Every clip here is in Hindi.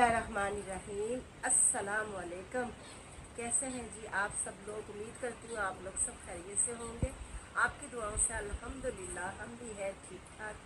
बिस्मिल्लाहिर्रहमानिर्रहीम। अस्सलाम वालेकुम। कैसे हैं जी आप सब लोग? उम्मीद करती हूँ आप लोग सब खैरियत से होंगे। आपकी दुआओं से अल्हम्दुलिल्लाह हम भी है ठीक ठाक।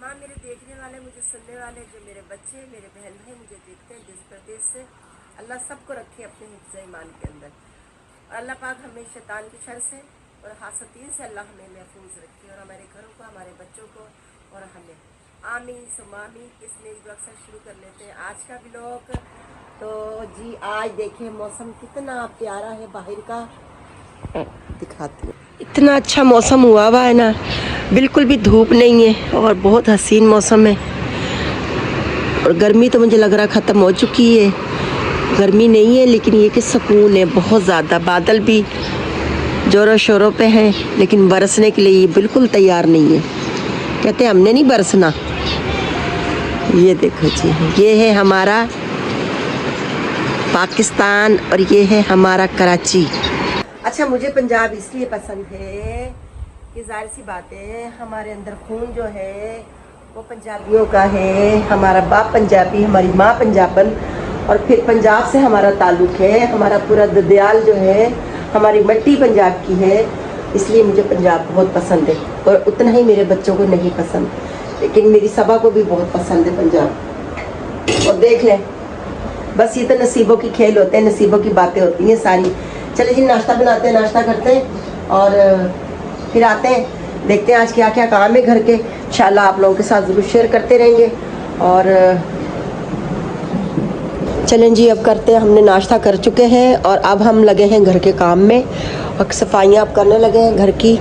माँ, मेरे देखने वाले, मुझे सुनने वाले, जो मेरे बच्चे, मेरे बहन भाई मुझे देखते हैं देश प्रदेश से, अल्लाह सबको रखे अपने हिफ्ज़ ईमान के अंदर। और अल्लाह पाक हमें शैतान की शर से और हासदीन से अल्लाह हमें महफूज रखे, और हमारे घरों को, हमारे बच्चों को और हमें। आमीन सुमामीन। इसमें एक ब्लॉग से शुरू कर लेते हैं आज का ब्लॉग। तो जी आज देखें मौसम कितना प्यारा है बाहर का, दिखाती हूँ। इतना अच्छा मौसम हुआ है ना, बिल्कुल भी धूप नहीं है और बहुत हसीन मौसम है। और गर्मी तो मुझे लग रहा ख़त्म हो चुकी है, गर्मी नहीं है, लेकिन ये कि सुकून है बहुत ज़्यादा। बादल भी ज़ोरों शोरों पे हैं, लेकिन बरसने के लिए ये बिल्कुल तैयार नहीं है। कहते हैं हमने नहीं बरसना। ये देखो जी, ये है हमारा पाकिस्तान और ये है हमारा कराची। अच्छा, मुझे पंजाब इसलिए पसंद है कि जाहिर सी बात है हमारे अंदर खून जो है वो पंजाबियों का है। हमारा बाप पंजाबी, हमारी माँ पंजाबन, और फिर पंजाब से हमारा ताल्लुक़ है। हमारा पूरा ददयाल जो है, हमारी मिट्टी पंजाब की है, इसलिए मुझे पंजाब बहुत पसंद है। और उतना ही मेरे बच्चों को नहीं पसंद, लेकिन मेरी सबा को भी बहुत पसंद है पंजाब। और देख लें, बस ये तो नसीबों की खेल होते हैं, नसीबों की बातें होती हैं सारी। चले जी, नाश्ता बनाते हैं, नाश्ता करते हैं और फिर आते हैं, देखते हैं आज क्या क्या काम है घर के। इंशाल्लाह आप लोगों के साथ ज़रूर शेयर करते रहेंगे। और चलें जी, अब करते हैं। हमने नाश्ता कर चुके हैं और अब हम लगे हैं घर के काम में, और सफाइयाँ अब करने लगे हैं घर की।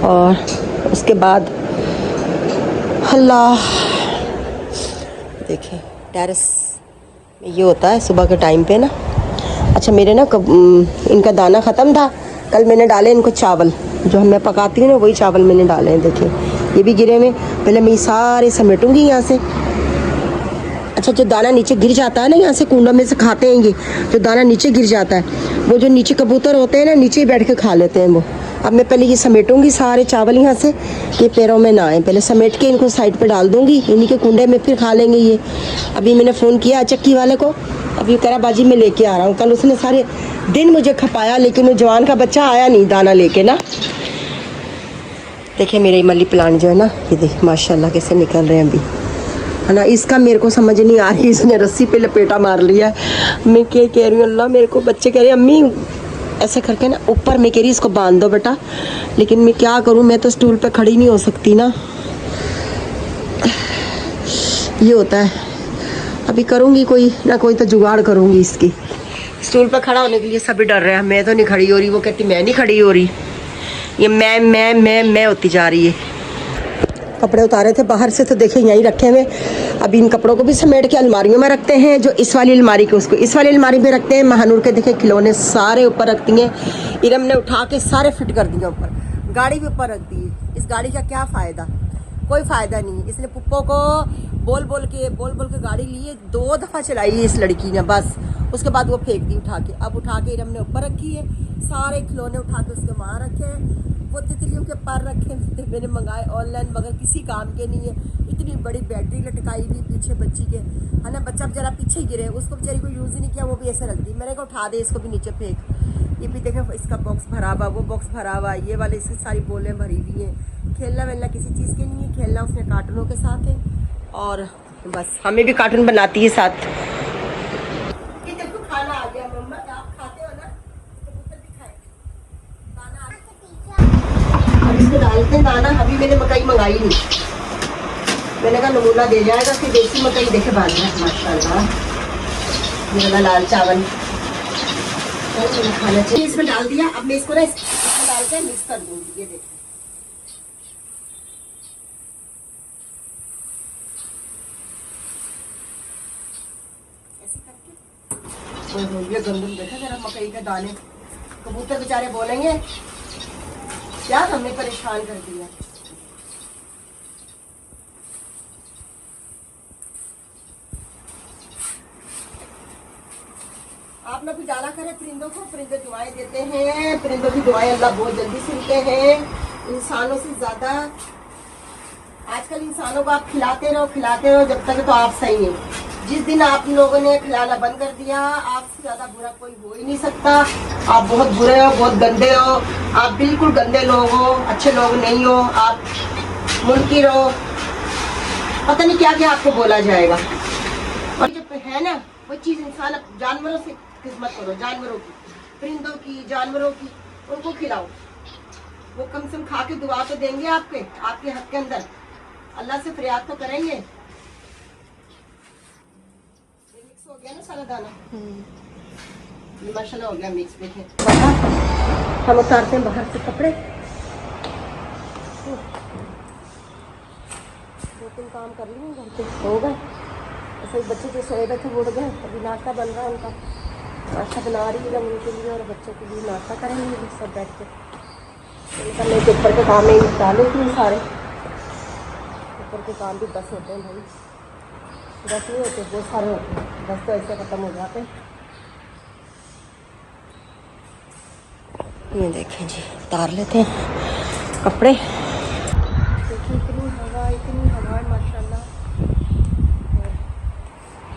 और उसके बाद अल्लाह, देखें टेरेस में ये होता है सुबह के टाइम पे ना। अच्छा, मेरे ना इनका दाना ख़त्म था, कल मैंने डाले इनको चावल, जो मैं पकाती हूँ ना वही चावल मैंने डाले हैं। देखें ये भी गिरे में, पहले मैं ये सारे समेटूँगी यहाँ से। अच्छा, जो दाना नीचे गिर जाता है ना, यहाँ से कुंडा में से खाते हैं, ये जो दाना नीचे गिर जाता है, वो जो नीचे कबूतर होते हैं ना, नीचे ही बैठ के खा लेते हैं वो। अब मैं पहले ये समेटूंगी सारे चावल यहाँ से, ये पैरों में ना आए। पहले समेट के इनको साइड पे डाल दूंगी, इन्हीं के कुंडे में फिर खा लेंगे ये। अभी मैंने फ़ोन किया चक्की वाले को, अभी करा बाजी में लेके आ रहा हूँ। कल उसने सारे दिन मुझे खपाया, लेकिन वो जवान का बच्चा आया नहीं दाना लेके ना। देखिए मेरे मनी प्लांट जो है ना, ये देख माशाल्लाह कैसे निकल रहे हैं अभी, है ना। इसका मेरे को समझ नहीं आ रही, इसने रस्सी पे लपेटा मार लिया है। मैं क्या कह रही हूँ, अल्लाह मेरे को बच्चे कह रहे हैं अम्मी ऐसे करके ना ऊपर, मैं कह रही इसको बांध दो बेटा, लेकिन मैं क्या करूँ, मैं तो स्टूल पे खड़ी नहीं हो सकती ना, ये होता है। अभी करूँगी कोई ना कोई तो जुगाड़ करूँगी इसकी। स्टूल पे खड़ा होने के लिए सभी डर रहे हैं, मैं तो नहीं खड़ी हो रही, वो कहती मैं नहीं खड़ी हो रही। ये मैं होती जा रही है। कपड़े उतारे थे बाहर से तो देखे यहीं रखे हुए। अभी इन कपड़ों को भी समेट के अलमारियों में रखते हैं, जो इस वाली अलमारी के उसको इस वाली अलमारी में रखते हैं। महानूर के देखे खिलौने सारे ऊपर रखती हैं, इरम ने उठा के सारे फिट कर दिए ऊपर, गाड़ी भी ऊपर रख दी है। इस गाड़ी का क्या फ़ायदा? कोई फ़ायदा नहीं। इसने पुप्पो को बोल बोल के गाड़ी लिए 2 दफ़ा चलाई है इस लड़की ने, बस उसके बाद वो फेंक दी उठा के। अब उठा के इरम ने ऊपर रखी है, सारे खिलौने उठा के उसके वहाँ रखे हैं। वो तितलियों के पर रखे थे, मैंने मंगाए ऑनलाइन, मगर किसी काम के नहीं है। इतनी बड़ी बैटरी लटकाई हुई पीछे बच्ची के, है ना। बच्चा बेचारा पीछे गिरे, उसको बेचारी को यूज़ ही नहीं किया, वो भी ऐसे रख दी। मैंने कहा उठा दे इसको भी नीचे फेंक। ये भी देखें इसका बॉक्स भरा हुआ, वो बॉक्स भरा हुआ, ये वाले इसकी सारी बोलें भरी हुई हैं। खेलना वेलना किसी चीज़ के नहीं है, खेलना उसने कार्टूनों के साथ है, और बस हमें भी कार्टून बनाती है साथ। ये देखो खाना आ गया मम्मा, आप खाते हो ना, कबूतर भी खाए खाना। अब इसको डालते हैं दाना। अभी मैंने मकई मंगाई नहीं, मैंने कहा नमूना दे जाएगा। फिर देसी मकई देखे बांध रहा है माशाल्लाह, ये वाला लाल चावल खाना चाहिए। इसमें डाल दिया, अब मैं इसको ना इसमें डाल के मिक्स कर दूंगी। ये देखिए ऐसे करके, ये गंदम देखा जरा मकई के दाने। कबूतर बेचारे बोलेंगे क्या हमने परेशान कर दिया। आप लोग भी डाला करें परिंदों को, परिंदे दुआएं देते हैं, परिंदों की दुआएं अल्लाह बहुत जल्दी सुनते हैं इंसानों से ज़्यादा। आजकल इंसानों को आप खिलाते रहो जब तक तो आप सही हैं। जिस दिन आप लोगों ने खिलाना बंद कर दिया, आपसे ज्यादा बुरा कोई हो ही नहीं सकता। आप बहुत बुरे हो, बहुत गंदे हो, आप बिल्कुल गंदे लोग हो, अच्छे लोग नहीं हो, आप मुनकिर हो, पता नहीं क्या क्या आपको बोला जाएगा। और जो है ना वो चीज इंसान जानवरों से खिदमत करो, जानवरों की, परिंदों की, जानवरों की, उनको खिलाओ। वो कम से कम खा के दुआ तो देंगे आपके हक के अंदर, अल्लाह से फरियाद तो करेंगे। मिक्स हो गया ना सारा दाना, ये माशाल्लाह हो गया मिक्स। देखें हम उतारते हैं बाहर से कपड़े। 2-3 काम कर लिए घर पे, हो गए। ऐसे बच्चे जो सोए थे उड़ गए। अभी नाश्ता बन रहा है उनका, नाश्ता बना रही है उनके लिए और बच्चों के लिए नाश्ता करेंगे सब बैठ के। उनका मैं ऊपर के काम में निपटा लेती हूँ सारे। ऊपर के काम भी 10 होते हैं भाई, 10 नहीं होते, बहुत सारे होते हैं। 10 तो ऐसे ख़त्म हो जाते हैं। ये देखें जी, उतार लेते हैं कपड़े। देखिए इतनी हवा है माशाल्लाह।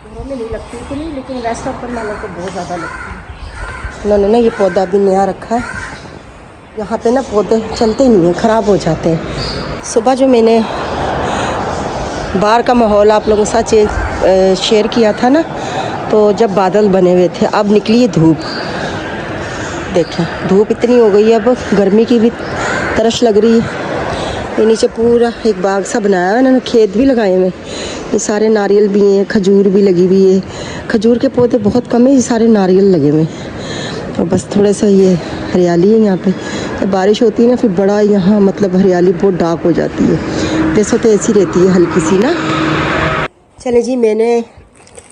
घरों में नहीं लगती इतनी, लेकिन रेस्ट ऑफ वालों को बहुत ज़्यादा लगती है। उन्होंने ना ये पौधा भी नया रखा है। यहाँ पे ना पौधे चलते नहीं हैं, ख़राब हो जाते हैं। सुबह जो मैंने बाहर का माहौल आप लोगों के साथ शेयर किया था ना, तो जब बादल बने हुए थे, अब निकली है धूप। देखें धूप इतनी हो गई है, अब गर्मी की भी तरस लग रही है। ये नीचे पूरा एक बाग सा बनाया है इन्होंने, खेत भी लगाए हुए। ये सारे नारियल भी हैं, खजूर भी लगी हुई है। खजूर के पौधे बहुत कम है, ये सारे नारियल लगे हुए हैं। और बस थोड़ा सा ये हरियाली है यहाँ पे। जब बारिश होती है ना फिर बड़ा यहाँ मतलब हरियाली बहुत डार्क हो जाती है। वैसे तो ऐसी रहती है हल्की सी ना। चले जी, मैंने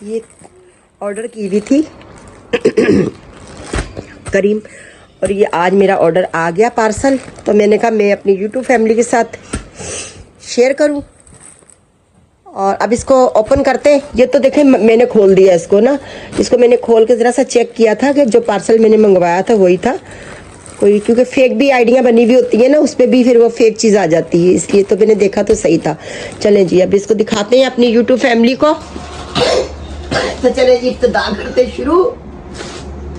ये ऑर्डर की हुई थी करीम, और ये आज मेरा ऑर्डर आ गया पार्सल। तो मैंने कहा मैं अपनी यूट्यूब फैमिली के साथ शेयर करूं। और अब इसको ओपन करते हैं। ये तो देखें मैंने खोल दिया इसको ना, इसको मैंने खोल के ज़रा सा चेक किया था कि जो पार्सल मैंने मंगवाया था वही था कोई, क्योंकि फेक भी आइडियाँ बनी हुई होती है ना, उस पर भी फिर वो फेक चीज़ आ जाती है, इसलिए तो मैंने देखा तो सही था। चलें जी, अब इसको दिखाते हैं अपनी यूट्यूब फैमिली को। तो चलें जी, इब्तिदा करते शुरू।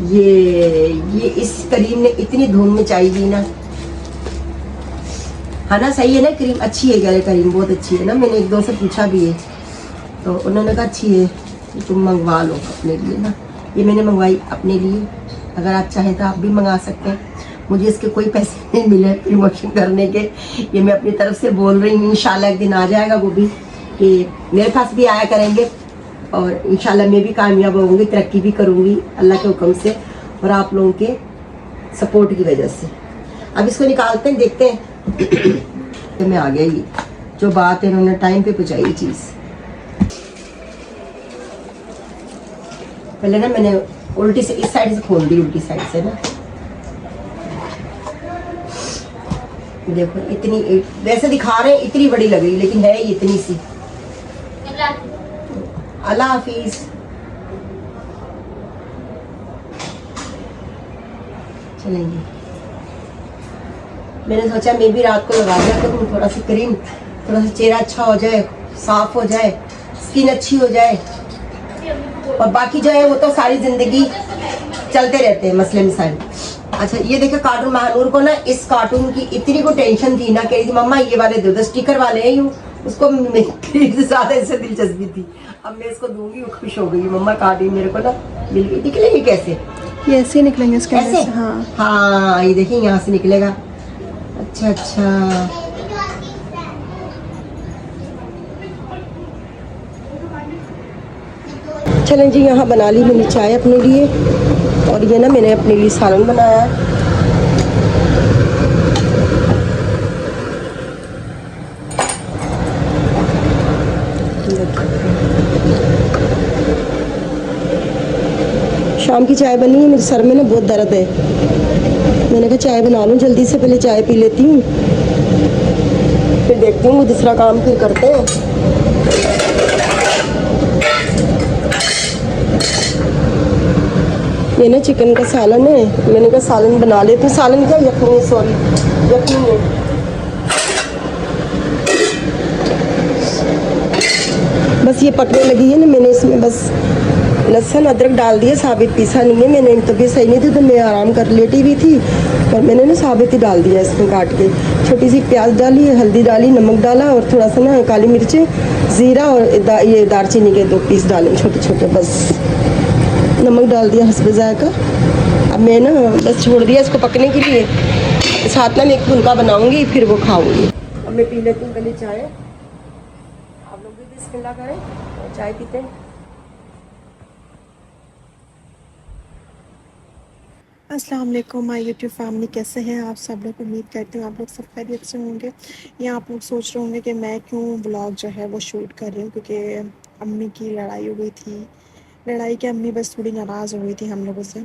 ये इस करीम ने इतनी धूम मचाई हुई ना, है ना, सही है ना क्रीम, अच्छी है क्या करीम, बहुत अच्छी है ना। मैंने 1-2 से पूछा भी है तो उन्होंने कहा अच्छी है, तुम मंगवा लो अपने लिए ना। ये मैंने मंगवाई अपने लिए, अगर आप चाहें तो आप भी मंगा सकते हैं। मुझे इसके कोई पैसे नहीं मिले प्रमोशन करने के, ये मैं अपनी तरफ से बोल रही हूँ। इंशाल्लाह एक दिन आ जाएगा वो भी, कि मेरे पास भी आया करेंगे और इंशाल्लाह मैं भी कामयाब होंगी, तरक्की भी करूँगी अल्लाह के हुक्म से और आप लोगों के सपोर्ट की वजह से। अब इसको निकालते हैं, देखते हैं। मैं आ गया, ये जो बात है इन्होंने टाइम पे पहुँचाई चीज़। पहले ना मैंने उल्टी से इस साइड से खोल दी, उल्टी साइड से ना। देखो इतनी, वैसे दिखा रहे हैं इतनी बड़ी लग रही, लेकिन है ये इतनी सी। अल्लाह हाफिज। चलेंगे, मैंने सोचा मैं भी रात को लगा दिया करूँ थोड़ा सा क्रीम, थोड़ा सा चेहरा अच्छा हो जाए, साफ हो जाए, स्किन अच्छी हो जाए। और बाकी जो है वो तो सारी जिंदगी चलते रहते हैं मसले मसाइल। अच्छा ये देखो कार्टून, महानूर को ना इस कार्टून की इतनी को टेंशन थी ना, कह रही थी मम्मा ये वाले दो, स्टिकर वाले हैं यूँ, उसको ज्यादा इससे दिलचस्पी थी। अब मैं इसको दूंगी, वो खुश हो गई, मम्मा कार्टून मेरे को ना मिल गई। निकलेंगे कैसे? ये ऐसे निकलेंगे इसके अंदर से। हाँ ये देखिए यहाँ से निकलेगा। अच्छा अच्छा, चलें जी, यहाँ बना ली मैंने चाय अपने लिए, और ये ना मैंने अपने लिए सालन बनाया है। शाम की चाय बनी है, मेरे सर में ना बहुत दर्द है, मैंने कहा चाय बना लूँ जल्दी से, पहले चाय पी लेती हूँ, फिर देखती हूँ दूसरा काम फिर करते हैं। ये ना चिकन का सालन है, मैंने कहा सालन बना लेती हूँ। सालन क्या, यखनी, सॉरी यखनी है। बस ये पकने लगी है ना, मैंने इसमें बस लहसुन अदरक डाल दिया, साबित पीसा नहीं है मैंने, तबीयत सही नहीं थी तो मैं आराम कर लेटी हुई थी, और मैंने ना साबित ही डाल दिया इसमें काट के। छोटी सी प्याज डाली, हल्दी डाली, नमक डाला, और थोड़ा सा ना काली मिर्चें, ज़ीरा, और ये दालचीनी के 2 पीस डाले छोटे छोटे, बस नमक डाल दिया हस्बे जायका। अब मैं ना बस छोड़ दिया इसको पकने के लिए, साथ में मैं एक फुल्का बनाऊंगी फिर वो खाऊंगी। अब मैं पी लेती हूँ पहले चाय, आप लोग भी बिस्मिल्लाह करें और चाय पीते हैं। अस्सलाम वालेकुम माय यूट्यूब फैमिली, कैसे हैं आप सब लोग? उम्मीद करती हूँ आप लोग सब खैरियत से होंगे। या आप लोग सोच रहे होंगे कि मैं क्यों व्लॉग जो है वो शूट कर रही हूँ, क्योंकि अम्मी की लड़ाई हो गई थी। लड़ाई के अम्मी बस थोड़ी नाराज़ हो गई थी हम लोगों से,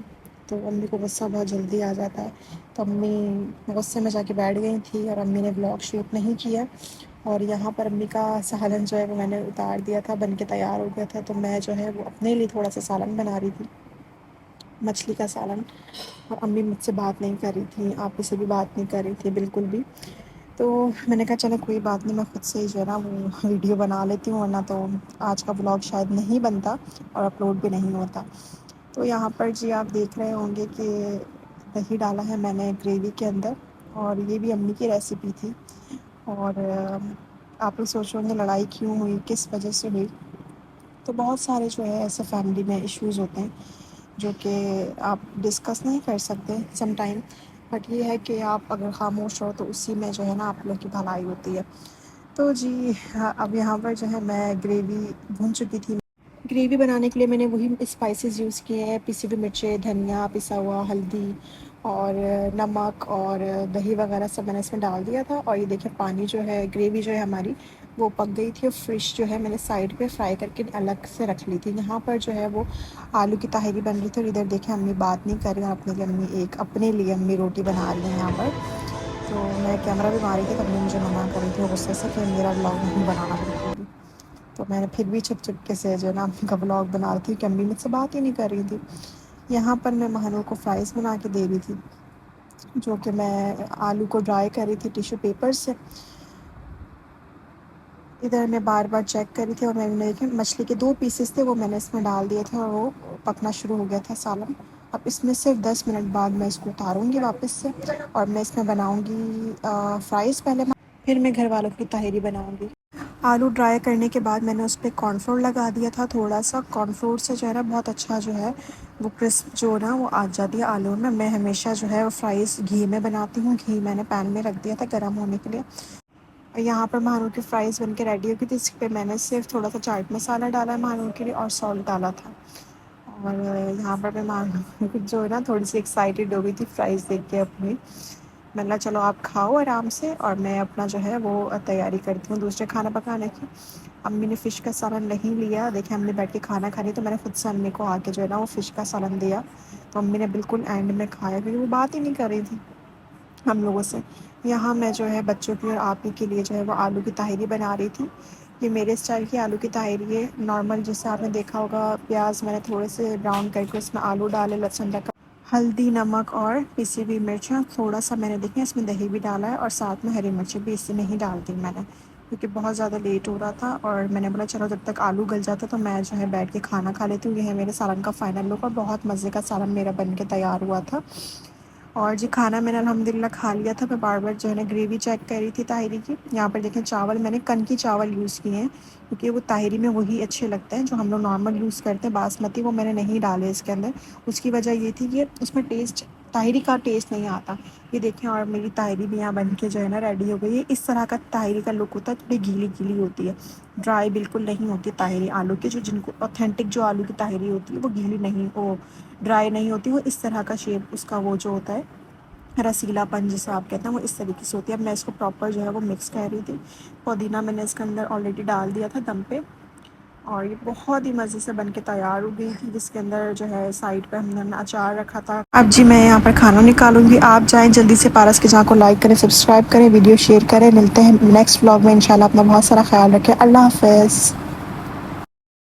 तो अम्मी को गुस्सा बहुत जल्दी आ जाता है, तो अम्मी गुस्से में जाके बैठ गई थी और अम्मी ने व्लॉग शूट नहीं किया। और यहाँ पर अम्मी का सालन जो है वो मैंने उतार दिया था, बन के तैयार हो गया था, तो मैं जो है वो अपने लिए थोड़ा सा सालन बना रही थी, मछली का सालन। और अम्मी मुझसे बात नहीं कर रही थी, आप ही से भी बात नहीं कर रही थी बिल्कुल भी। तो मैंने कहा चलो कोई बात नहीं, मैं ख़ुद से ही जो है ना वो वीडियो बना लेती हूँ, वरना तो आज का व्लॉग शायद नहीं बनता और अपलोड भी नहीं होता। तो यहाँ पर जी आप देख रहे होंगे कि दही डाला है मैंने ग्रेवी के अंदर, और ये भी अम्मी की रेसिपी थी। और आप लोग सोच रहे होंगे लड़ाई क्यों हुई, किस वजह से हुई। तो बहुत सारे जो है ऐसे फैमिली में इश्यूज़ होते हैं जो कि आप डिस्कस नहीं कर सकते सम टाइम, बट ये है कि आप अगर खामोश हो तो उसी में जो है ना आप लोग की भलाई होती है। तो जी हाँ, अब यहाँ पर जो है मैं ग्रेवी भून चुकी थी। ग्रेवी बनाने के लिए मैंने वही स्पाइसेस यूज़ किए हैं, पिसी हुई मिर्चें, धनिया पिसा हुआ, हल्दी और नमक और दही वगैरह सब मैंने इसमें डाल दिया था। और ये देखिए पानी जो है, ग्रेवी जो है हमारी वो पक गई थी, और फ़िश जो है मैंने साइड पे फ्राई करके अलग से रख ली थी। यहाँ पर जो है वो आलू की तहरी बन रही थी, और इधर देखिए अम्मी बात नहीं कर रही हैं, अपने लिए अम्मी रोटी बना रही हैं यहाँ पर। तो मैं कैमरा भी मारी थी, तब अम्मी मुझे मना कर रही थी गुस्से से कि मेरा व्लॉग नहीं बनाना बिल्कुल भी। तो मैंने फिर भी चुपके से जो है ना अम्मी का व्लॉग बना रही थी, कि अम्मी मुझसे बात ही नहीं कर रही थी। यहाँ पर मैं महानूर को फ़्राइज़ बना के दे रही थी, जो कि मैं आलू को ड्राई कर रही थी टिश्यू पेपर से। इधर मैं बार बार चेक कर रही थी, और मैंने देखे मछली के 2 पीसेस थे वो मैंने इसमें डाल दिए थे, और वो पकना शुरू हो गया था सालन। अब इसमें सिर्फ 10 मिनट बाद मैं इसको उतारूँगी वापस से, और मैं इसमें बनाऊँगी फ़्राइज़ पहले, फिर मैं घर वालों की तहरी बनाऊँगी। आलू ड्राई करने के बाद मैंने उस पर कॉर्नफ्लोर लगा दिया था थोड़ा सा। कॉर्नफ्लोर से जो है ना बहुत अच्छा जो है वो क्रिस्प जो ना वो आ जाती है आलू में। मैं हमेशा जो है वो फ़्राइज़ घी में बनाती हूँ, घी मैंने पैन में रख दिया था गर्म होने के लिए। यहाँ पर महानूर की फ़्राइज़ बनके रेडी हो गई थी। इस पे मैंने सिर्फ थोड़ा सा चाट मसाला डाला है महानूर के लिए, और सॉल्ट डाला था। और यहाँ पर मैं महानूर जो है ना थोड़ी सी एक्साइटेड हो गई थी फ़्राइज़ देख के अपनी। मैंने कहा चलो आप खाओ आराम से, और मैं अपना जो है वो तैयारी करती हूँ दूसरे खाना पकाने की। अम्मी ने फ़िश का सालन नहीं लिया, देखिए अम्मी बैठ के खाना खा रही, तो मैंने खुद से अम्मी को आके जो है ना वो फ़िश का सालन दिया। तो अम्मी ने बिल्कुल एंड में खाया, क्योंकि वो बात ही नहीं कर रही थी हम लोगों से। यहाँ मैं जो है बच्चों की और आप ही के लिए जो है वो आलू की ताहिरी बना रही थी। ये मेरे स्टाइल की आलू की ताहिरी है, नॉर्मल जैसे आपने देखा होगा। प्याज मैंने थोड़े से ब्राउन करके उसमें आलू डाले, लहसुन का हल्दी, नमक और पिसी हुई मिर्च, थोड़ा सा मैंने देखिए इसमें दही भी डाला है, और साथ में हरी मिर्ची भी इससे नहीं डालती मैंने, क्योंकि बहुत ज़्यादा लेट हो रहा था। और मैंने बोला चलो जब तक आलू गल जाता तो मैं जो है बैठ के खाना खा लेती हूँ। ये है मेरे सालन का फ़ाइनल लुक, और बहुत मज़े का सालन मेरा बन के तैयार हुआ था। और जी खाना मैंने अल्हम्दुलिल्लाह खा लिया था। मैं बार बार जो है ना ग्रेवी चेक कर रही थी ताहिरी की। यहाँ पर देखें चावल मैंने कन की चावल यूज़ किए हैं, क्योंकि वो ताहिरी में वही अच्छे लगते हैं जो हम लोग नॉर्मल यूज़ करते हैं। बासमती वो मैंने नहीं डाले इसके अंदर। उसकी वजह ये थी कि उसमें टेस्ट, ताहिरी का टेस्ट नहीं आता। ये देखें, और मेरी ताहिरी भी यहाँ बन के जो है ना रेडी हो गई है। इस तरह का ताहिरी का लुक होता है, थोड़ी गीली गीली होती है, ड्राई बिल्कुल नहीं होती ताहिरी आलू की। जो जिनको ऑथेंटिक जो आलू की ताहिरी होती है वो गीली नहीं, वो ड्राई नहीं होती, वो इस तरह का शेप उसका वो जो होता है रसीलापन जिसे आप कहते हैं, वो इस तरीके से होती है। अब मैं इसको प्रॉपर जो है वो मिक्स कर रही थी। पुदीना मैंने इसके अंदर ऑलरेडी डाल दिया था दम पे, और ये बहुत ही मज़े से बनके तैयार हो गई थी। जिसके अंदर जो है साइड पे हमने अचार रखा था। अब जी मैं यहाँ पर खाना निकालूंगी, आप जाएँ जल्दी से पारस के जहाँ को लाइक करें, सब्सक्राइब करें, वीडियो शेयर करें। मिलते हैं नेक्स्ट व्लॉग में इंशाल्लाह। अपना बहुत सारा ख्याल रखें। अल्लाह हाफ़िज़।